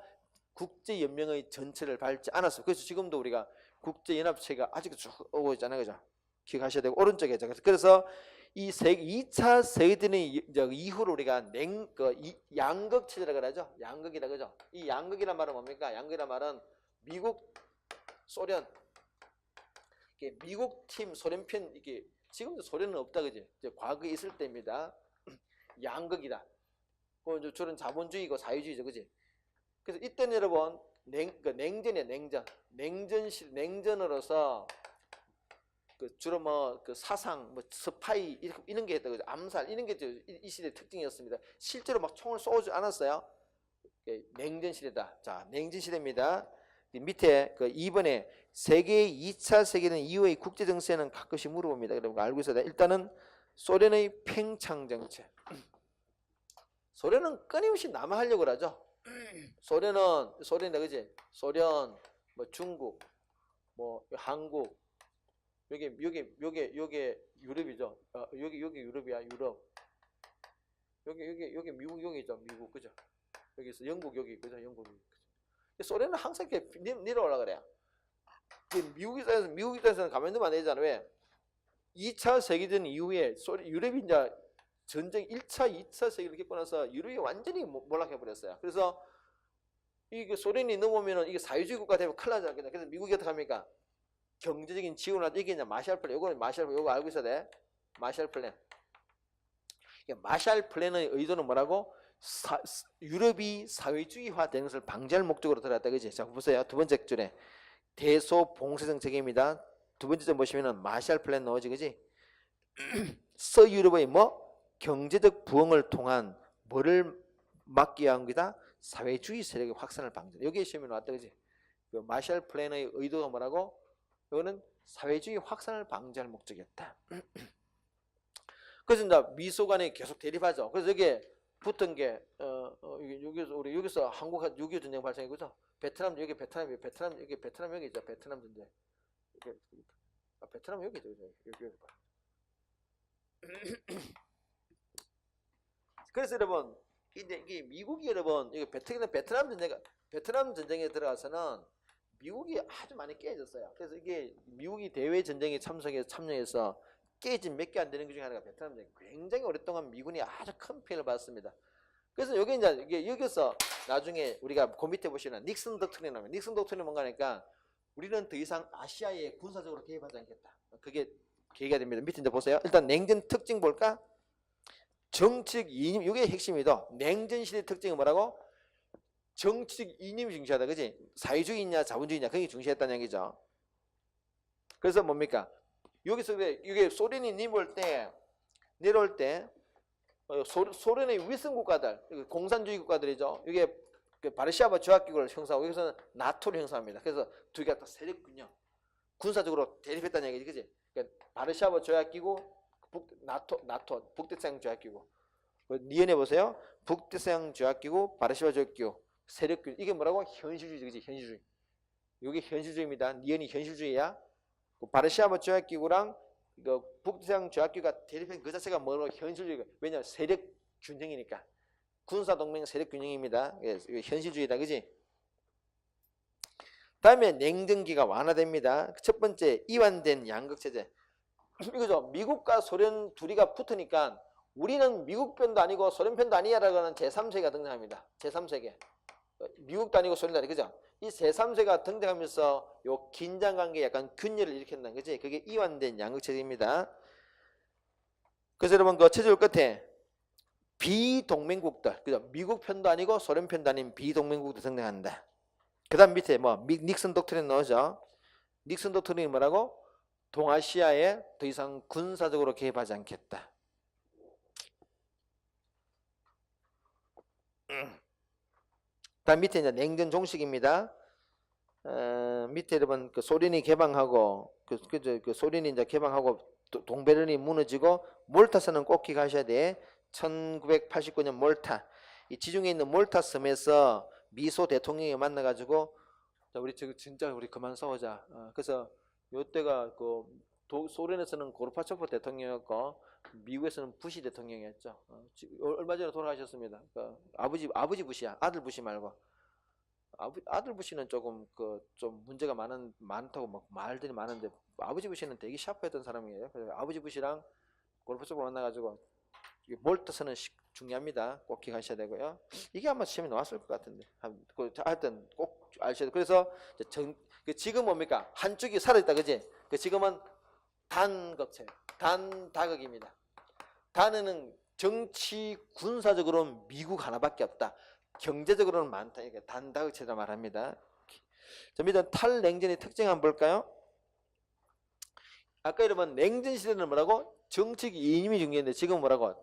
국제연맹의 전체를 밟지 않았어요. 그래서 지금도 우리가 국제연합체가 아직도 쭉 오고 있잖아요, 그죠? 기억하셔야 되고, 오른쪽에. 그래서 이 2차 세계대전 이후로 우리가 양극 체제라고 그러죠. 양극이라 그죠? 이 양극이란 말은 뭡니까? 양극이란 말은 미국, 소련, 미국 팀, 소련 편, 이게 지금도 소련은 없다, 그지? 과거에 있을 때입니다. 양극이다. 그 주로 자본주의고 사회주의죠, 그지? 그래서 이때는 여러분 냉전이에요, 냉전. 냉전으로서 주로 그 사상, 스파이 이런 게 했다고, 암살 이런 게 이 시대의 특징이었습니다. 실제로 막 총을 쏘지 않았어요. 냉전 시대다. 자, 냉전 시대입니다. 밑에 이번에 세계 2차 세계대전 이후의 국제 정세는 가끔씩 물어봅니다. 그럼 알고 있어야 돼. 일단은 소련의 팽창 정책. 소련은 끊임없이 남하하려고 하죠. 소련이다, 그지? 소련, 중국, 한국, 요게 유럽이죠. 여기 유럽이야, 유럽. 여기 미국, 여기죠, 미국, 그죠? 여기서 영국, 여기, 그죠? 영국. 소련은 항상 이렇게 내려오려 그래요. 미국 입장에서는 가만히 두면 안 되잖아. 왜? 2차 세계대전 이후에 유럽이 이제 전쟁 1차, 2차 세계를 겪고 나서 유럽이 완전히 몰락해버렸어요. 그래서 이게 소련이 넘으면은 이게 사회주의 국가 되면 큰일 나지 않겠냐. 그래서 미국이 어떻게 합니까? 경제적인 지원을 하죠. 이게 이제 마샬 플랜. 요거 알고 있어야 돼. 마샬 플랜. 마샬 플랜의 의도는 뭐라고? 유럽이 사회주의화 되는 것을 방지할 목적으로 들어갔다, 그지? 자, 보세요. 두 번째 줄에 대소봉쇄 정책입니다. 두 번째 점 보시면은 마샬 플랜 나오지, 그지? 서유럽의 경제적 부흥을 통한 뭐를 막기 위한 거다? 사회주의 세력의 확산을 방지. 여기에 시험이 나왔다, 그지? 그 마샬 플랜의 의도가 뭐라고? 이거는 사회주의 확산을 방지할 목적이었다. 그래서 이제 미소 간에 계속 대립하죠. 그래서 여기에 붙은 게 여기서 한국 6.25 전쟁 발생이고죠. 베트남 여기 베트남 여기 베트남 여기죠. 베트남 전쟁. 베트남 여기죠. 여기. 그래서 여러분 이게 미국이 여러분 이게 베트남 전쟁에 들어가서는 미국이 아주 많이 깨졌어요. 그래서 이게 미국이 대외 전쟁에 참여해서 깨진 몇 개 안 되는 것 중에 하나가 베트남 전쟁. 굉장히 오랫동안 미군이 아주 큰 피해를 받았습니다. 그래서 여기 이제 여기서 나중에 우리가 그 밑에 보시면 닉슨 독트린이 나옵니다. 닉슨 독트린은 뭔가 하니까 우리는 더 이상 아시아에 군사적으로 개입하지 않겠다. 그게 계기가 됩니다. 밑에 이제 보세요. 일단 냉전 특징 볼까? 정치적 이념, 이게 핵심이다. 냉전 시대 특징은 뭐라고? 정치적 이념이 중시하다, 그지? 사회주의냐 자본주의냐 그게 중시했다는 얘기죠. 그래서 뭡니까? 여기서 이게 소련이 내려올 때 소련의 위성 국가들, 공산주의 국가들이죠. 이게 그 바르샤바 조약기구를 형성하고 여기서는 나토를 형성합니다. 그래서 두 개가 다 세력군요. 군사적으로 대립했다는 얘기지, 그지? 그러니까 바르샤바 조약기구, 나토 북대서양 조약기구. 니은해 보세요. 북대서양 조약기구, 바르샤바 조약기구, 세력군. 이게 뭐라고? 현실주의지, 그지? 현실주의. 이게 현실주의입니다. 니은이 현실주의야. 바르샤바 조약기구랑 북대서양 조약기구가 대립한 그 자체가 뭐로 현실주의가. 왜냐하면 세력 균형이니까. 군사동맹 세력 균형입니다. 현실주의다, 그지? 다음에 냉전기가 완화됩니다. 첫 번째, 이완된 양극체제. 이거죠. 미국과 소련 둘이가 붙으니까 우리는 미국 편도 아니고 소련 편도 아니야라고 하는 제3세계가 등장합니다. 제3세계. 미국도 아니고 소련도 아니고, 그죠? 이 제3세계가 등장하면서 요 긴장관계에 약간 균열을 일으킨다는 거지. 그게 이완된 양극체제입니다. 그래서 여러분, 그 체제율 끝에 비동맹국들, 그죠? 미국 편도 아니고 소련 편도 아닌 비동맹국도 등장한다. 그 다음 밑에 뭐 닉슨 독트린 나오죠. 닉슨 독트린이 뭐라고? 동아시아에 더 이상 군사적으로 개입하지 않겠다. 다음 밑에 이제 냉전 종식입니다. 밑에 여러분 그 소련이 개방하고 그 소련이 이제 개방하고 동베를린이 무너지고 몰타선은 꼭 기억하셔야 돼. 1989년 몰타. 이 지중해 있는 몰타 섬에서 미소 대통령이 만나가지고 우리 진짜 우리 그만 싸우자. 그래서 요때가 그 소련에서는 고르바초프 대통령이었고 미국에서는 부시 대통령이었죠. 얼마 전에 돌아가셨습니다. 아버지 부시야. 아들 부시 말고. 아들 부시는 조금 좀 문제가 많다고 막 말들이 많은데 아버지 부시는 되게 샤프했던 사람이에요. 그래서 아버지 부시랑 고르바초프 만나가지고 몰타선은 중요합니다. 꼭 기억하셔야 되고요. 이게 아마 시험에 나왔을 것 같은데 하여튼 꼭 아셔야 돼요. 그래서 지금 뭡니까? 한쪽이 살아있다, 그지? 지금은 단극체, 단다극입니다. 단에는 정치 군사적으로는 미국 하나밖에 없다. 경제적으로는 많다. 이게 단다극체라 말합니다. 자, 밑에 탈냉전의 특징 한번 볼까요? 아까 여러분 냉전 시대는 뭐라고? 정책 이념이 중요한데 지금 뭐라고?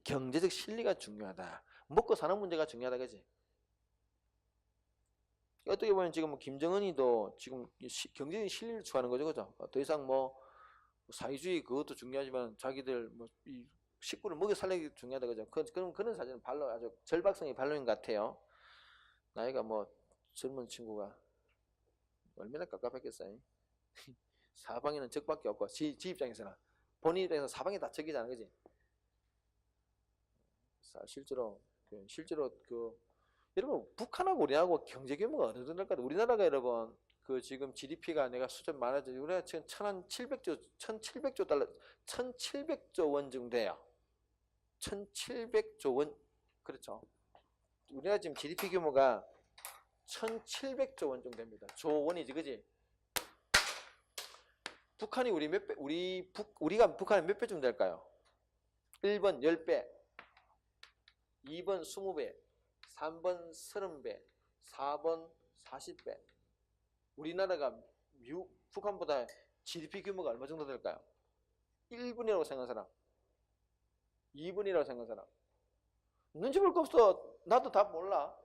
경제적 실리가 중요하다. 먹고 사는 문제가 중요하다, 그지? 어떻게 보면 지금 김정은이도 지금 경제적인 실리를 추구하는 거죠, 그죠? 더 이상 뭐 사회주의 그것도 중요하지만 자기들 뭐 이 식구를 먹여 살리기 중요하다, 그죠? 그런 사진은 아주 절박성이 반론인 것 같아요. 나이가 뭐 젊은 친구가 얼마나 깝깝했겠어요. 사방에는 적밖에 없고 지 입장에서는 본인 입장에서 사방이 다 적이잖아, 그지? 실제로 여러분 북한하고 우리하고 경제 규모가 어느 정도 될까요? 우리나라가 여러분 지금 GDP가 내가 수준 말하죠. 우리가 지금 1,700조 달러, 1,700조 원 정도 돼요. 1,700조 원, 그렇죠? 우리가 지금 GDP 규모가 1,700조 원 정도 됩니다. 조 원이지, 그지? 북한이 우리가 북한이 몇 배쯤 될까요? 1번 10배, 2번 20배, 3번 30배, 4번 40배. 우리나라가 북한보다 GDP 규모가 얼마 정도 될까요? 1분이라고 생각하는 사람, 2분이라고 생각하는 사람. 눈치 볼 거 없어. 나도 답 몰라.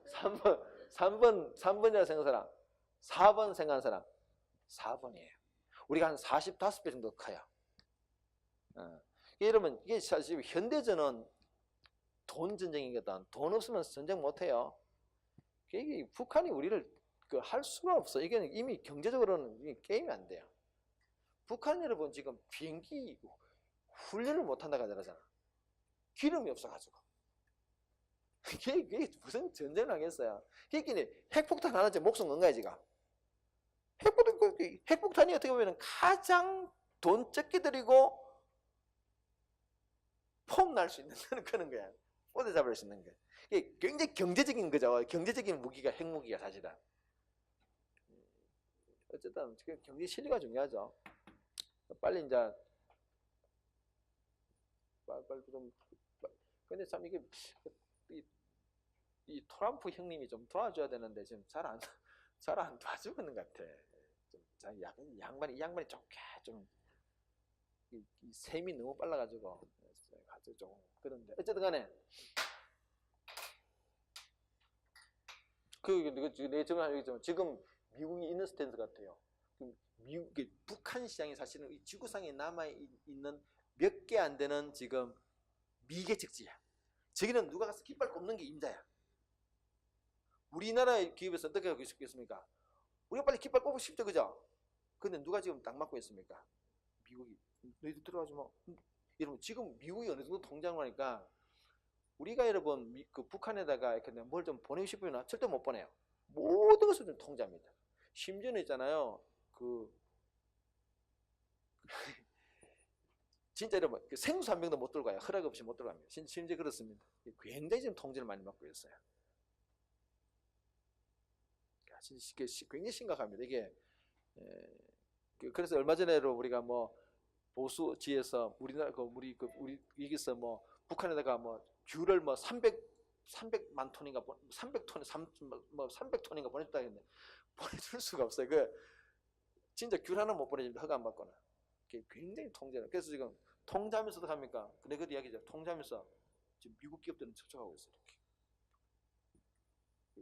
3번이라고 생각하는 사람, 4번 생각하는 사람, 4번이에요. 우리가 한 45배 정도 커요. 여러분, 이게 사실 현대전은 돈 전쟁이거든. 돈 없으면 전쟁 못해요. 이게 북한이 우리를 할 수가 없어. 이게 이미 경제적으로는 게임이 안 돼요. 북한 여러분 지금 비행기 훈련을 못한다고 하잖아. 기름이 없어가지고. 이게 무슨 전쟁을 하겠어요. 그러니까 핵폭탄 하나째 목숨 건 거야, 지금. 핵폭탄이 어떻게 보면 가장 돈 적게 들이고 폼 날 수 있는 그런 거야. 뻗어 잡을 수 있는 거야. 이게 굉장히 경제적인 거죠. 경제적인 무기가 핵무기가 사실은. 어쨌든 경제 실리가 중요하죠. 빨리 이제 빨리 좀. 근데 참 이게 이 트럼프 형님이 좀 도와줘야 되는데 지금 잘 안 도와주고 있는 것 같아. 이 양반이 좋게 좀 이 셈이 너무 빨라가지고 좀 그런데 어쨌든 간에 내 정리하겠지만 지금 미국이 있는 스탠스 같아요. 미국, 북한 시장이 사실은 이 지구상에 남아 있는 몇 개 안 되는 지금 미개척지야. 저기는 누가 가서 깃발 꼽는 게 임자야. 우리나라의 기업에서 어떻게 하고 있겠습니까? 우리가 빨리 깃발 꼽고 싶죠, 그죠? 근데 누가 지금 딱 맡고 있습니까? 미국이. 너희들 들어가지 마. 여러분 지금 미국이 어느 정도 통장을 하니까 우리가 여러분 그 북한에다가 이렇게 뭘 좀 보내고 싶으면 절대 못 보내요. 모든 것을 좀 통제합니다. 심지어는 있잖아요. 진짜 여러분 생수 한 병도 못 들고 가요. 허락 없이 못 들어갑니다. 심지어 그렇습니다. 굉장히 지금 통제를 많이 받고 있어요. 굉장히 심각합니다. 이게 그래서 얼마 전에로 우리가 뭐 보수지에서 우리나라 우리 여기서 뭐 북한에다가 뭐 귤을 뭐 300만 톤인가 300톤 300톤인가 보냈다 했는데 보내줄 수가 없어요. 진짜 귤 하나 못 보내줍니다. 허가 안 받거나. 굉장히 통제를. 그래서 지금 통제하면서도 합니까? 내가 그 이야기죠. 통제하면서 지금 미국 기업들은 접촉하고 있어요.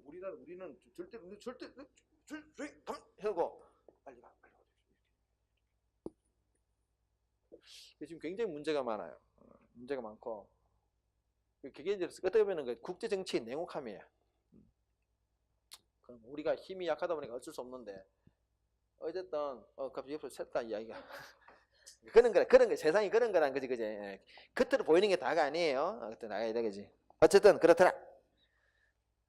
우리는 절대 하고 빨리 가. 지금 굉장히 문제가 많아요. 문제가 많고 그게 이제 어떻게 보면 국제 정치의 냉혹함이에요. 그럼 우리가 힘이 약하다 보니까 어쩔 수 없는데 어쨌든 갑자기 옆으로 샜다 이야기가 그런 거 세상이 그런 거란 거지, 그지? 겉으로 보이는 게 다가 아니에요. 그때 나가야 되겠지. 어쨌든 그렇더라.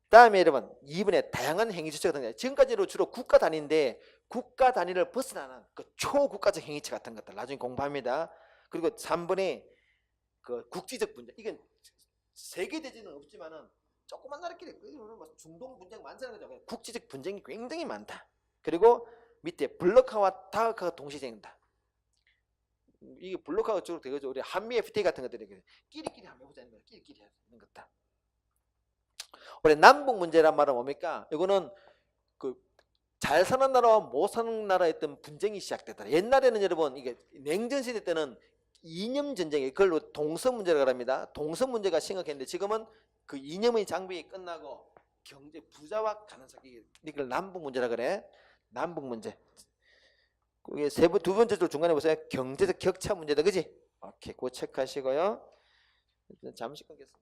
다음에 여러분 2번에 다양한 행위주체가 등장해요. 지금까지로 주로 국가 단위인데 국가 단위를 벗어나는 그 초국가적 행위체 같은 것들 나중에 공부합니다. 그리고 3번에 그 국지적 분쟁. 이건 세계 대전은 없지만은 조그만 나라끼리 중동 분쟁 많잖아요. 그죠? 국지적 분쟁이 굉장히 많다. 그리고 밑에 블록화와 다각화가 동시에 생긴다. 이게 블록화가 주로 되겠죠. 우리 한미 FTA 같은 것들이 끼리끼리 한번 해보자는 거야. 끼리끼리 하는 것다. 우리 남북 문제란 말은 뭡니까? 이거는 잘 사는 나라와 못 사는 나라였던 분쟁이 시작됐다. 옛날에는 여러분 이게 냉전 시대 때는 이념 전쟁이 그걸로 동서 문제라고 합니다. 동서 문제가 심각했는데 지금은 그 이념의 장벽이 끝나고 경제 부자화 가능성이 이걸 남북 문제라 그래. 남북 문제. 그게 두 번째로 중간에 보세요. 경제적 격차 문제다, 그지? 오케이, 그거 체크하시고요. 잠시 끊겠습니다.